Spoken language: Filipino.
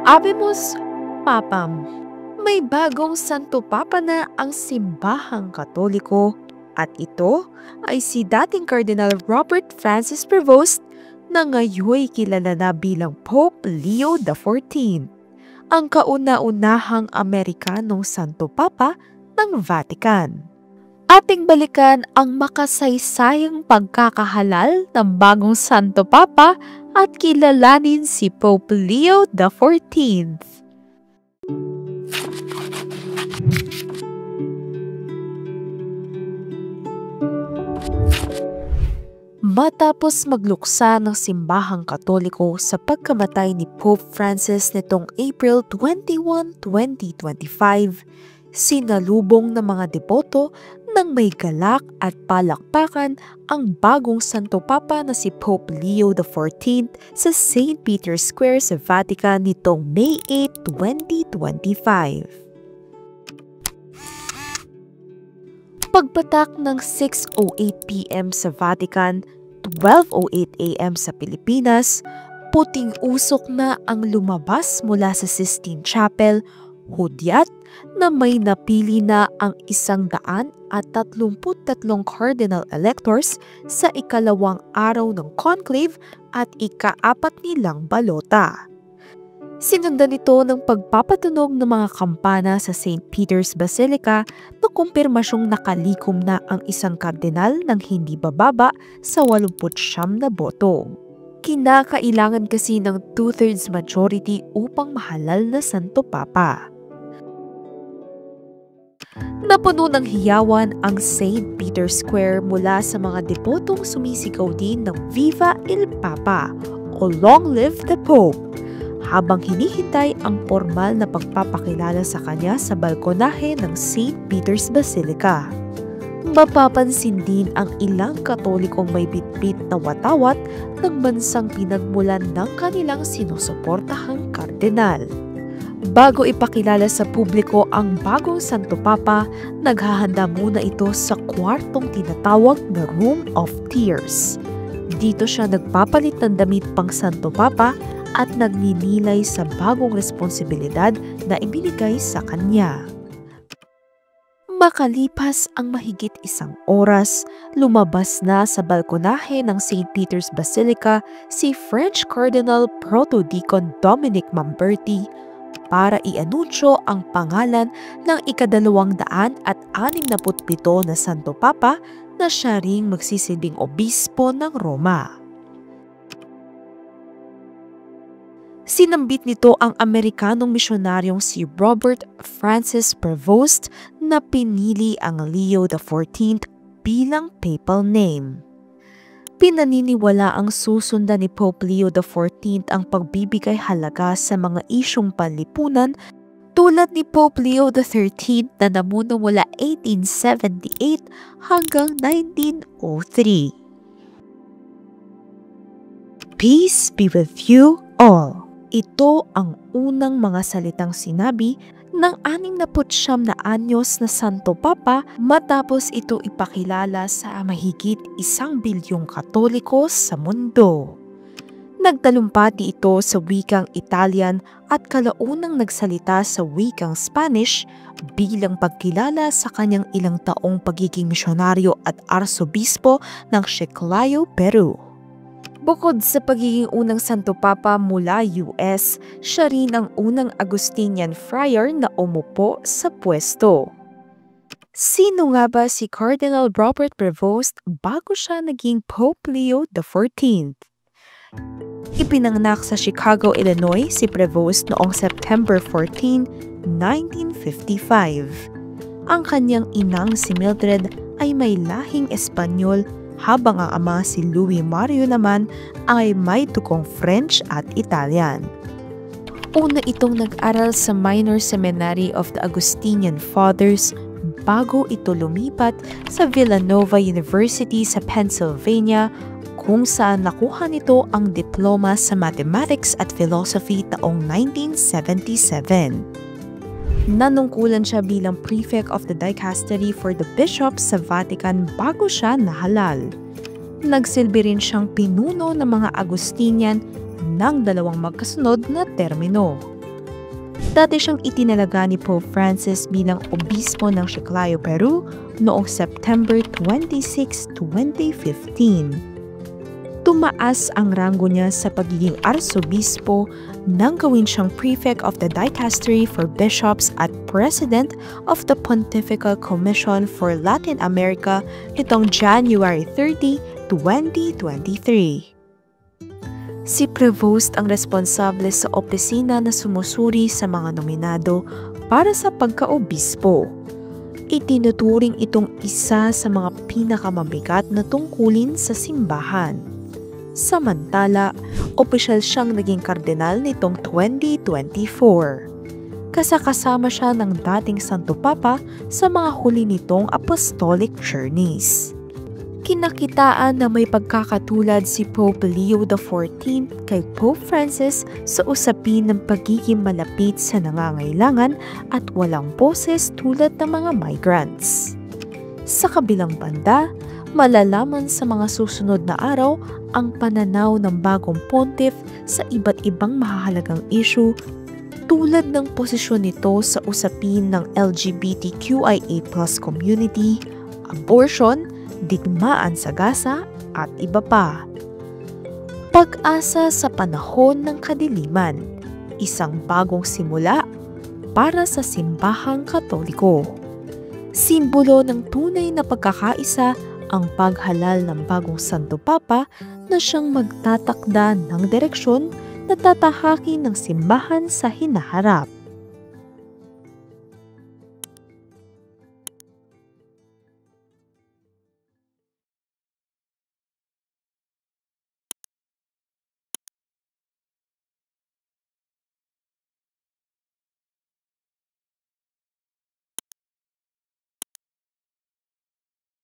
Habemus Papam. May bagong Santo Papa na ang simbahang Katoliko at ito ay si dating Cardinal Robert Francis Prevost na ngayoy kilala na bilang Pope Leo XIV, ang kauna-unahang Amerikanong Santo Papa ng Vatican. Ating balikan ang makasaysayang pagkakahalal ng bagong Santo Papa at kilalanin si Pope Leo XIV. Matapos magluksa ng simbahang Katoliko sa pagkamatay ni Pope Francis nitong April 21, 2025, sinalubong ng mga deboto ng may galak at palakpakan ang bagong Santo Papa na si Pope Leo XIV sa St. Peter's Square sa Vatican nitong May 8, 2025. Pagpatak ng 6:08 p.m. sa Vatican, 12:08 a.m. sa Pilipinas, puting usok na ang lumabas mula sa Sistine Chapel, hudyat na may napili na ang 133 cardinal electors sa ikalawang araw ng conclave at ika-4 nilang balota. Sinundan ito ng pagpapatunog ng mga kampana sa St. Peter's Basilica na kumpirmasyong nakalikom na ang isang kardinal ng hindi bababa sa 89 na boto. Kinakailangan kasi ng 2/3 majority upang mahalal na Santo Papa. Napuno ng hiyawan ang St. Peter's Square mula sa mga debotong sumisigaw din ng Viva il Papa o Long Live the Pope, habang hinihintay ang formal na pagpapakilala sa kanya sa balkonahe ng St. Peter's Basilica. Mapapansin din ang ilang Katolikong may bitbit na watawat ng bansang pinagmulan ng kanilang sinusuportahang kardinal. Bago ipakilala sa publiko ang bagong Santo Papa, naghahanda muna ito sa kwartong tinatawag na Room of Tears. Dito siya nagpapalit ng damit pang Santo Papa at nagninilay sa bagong responsibilidad na ibinigay sa kanya. Makalipas ang mahigit 1 oras, lumabas na sa balkonahe ng St. Peter's Basilica si French Cardinal Proto-Deacon Dominic Mamberti para ianunsyo ang pangalan ng ika-267 na Santo Papa na siya ring magsisilbing obispo ng Roma. Sinambit nito ang Amerikanong misyonaryong si Robert Francis Prevost na pinili ang Leo XIV bilang papal name. Pinaniniwala ang susundan ni Pope Leo XIV ang pagbibigay halaga sa mga isyong panlipunan tulad ni Pope Leo XIII na namuno mula 1878 hanggang 1903. Peace be with you all. Ito ang unang mga salitang sinabi ng 69 na anyos na Santo Papa matapos ito ipakilala sa mahigit 1 bilyong Katoliko sa mundo. Nagtalumpati ito sa wikang Italian at kalaunang nagsalita sa wikang Spanish bilang pagkilala sa kanyang ilang taong pagiging misyonaryo at arsobispo ng Chiclayo, Peru. Bukod sa pagiging unang Santo Papa mula US, siya rin ang unang Agustinian friar na umupo sa pwesto. Sino nga ba si Cardinal Robert Prevost bago siya naging Pope Leo XIV? Ipinanganak sa Chicago, Illinois si Prevost noong September 14, 1955. Ang kanyang inang si Mildred ay may lahing Espanyol habang ang ama si Louis Mario naman ay may tukong French at Italian. Una itong nag-aral sa Minor Seminary of the Augustinian Fathers bago ito lumipat sa Villanova University sa Pennsylvania kung saan nakuha nito ang diploma sa Mathematics at Philosophy taong 1977. Nanungkulan siya bilang Prefect of the Dicastery for the Bishops sa Vatican bago siya nahalal. Nagsilbi rin siyang pinuno ng mga Agustinian ng 2 magkasunod na termino. Dati siyang itinalaga ni Pope Francis bilang obispo ng Chiclayo, Peru noong September 26, 2015. Tumaas ang ranggo niya sa pagiging arsobispo nang gawin siyang prefect of the dicastery for bishops at president of the Pontifical Commission for Latin America nitong January 30, 2023. Si Prevost ang responsable sa opisina na sumusuri sa mga nominado para sa pagkaobispo. Itinuturing itong isa sa mga pinakamabigat na tungkulin sa simbahan. Samantala, opisyal siyang naging kardinal nitong 2024. Kasama siya ng dating Santo Papa sa mga huli nitong apostolic journeys. Kinakitaan na may pagkakatulad si Pope Leo XIV kay Pope Francis sa usapin ng pagiging malapit sa nangangailangan at walang boses tulad ng mga migrants. Sa kabilang banda, malalaman sa mga susunod na araw ang pananaw ng bagong pontiff sa iba't ibang mahahalagang issue tulad ng posisyon nito sa usapin ng LGBTQIA+ community, abortion, digmaan sa Gaza at iba pa. Pag-asa sa panahon ng kadiliman, isang bagong simula para sa simbahang Katoliko. Simbolo ng tunay na pagkakaisa ang paghalal ng bagong Santo Papa na siyang magtatakda ng direksyon na tatahakin ng simbahan sa hinaharap.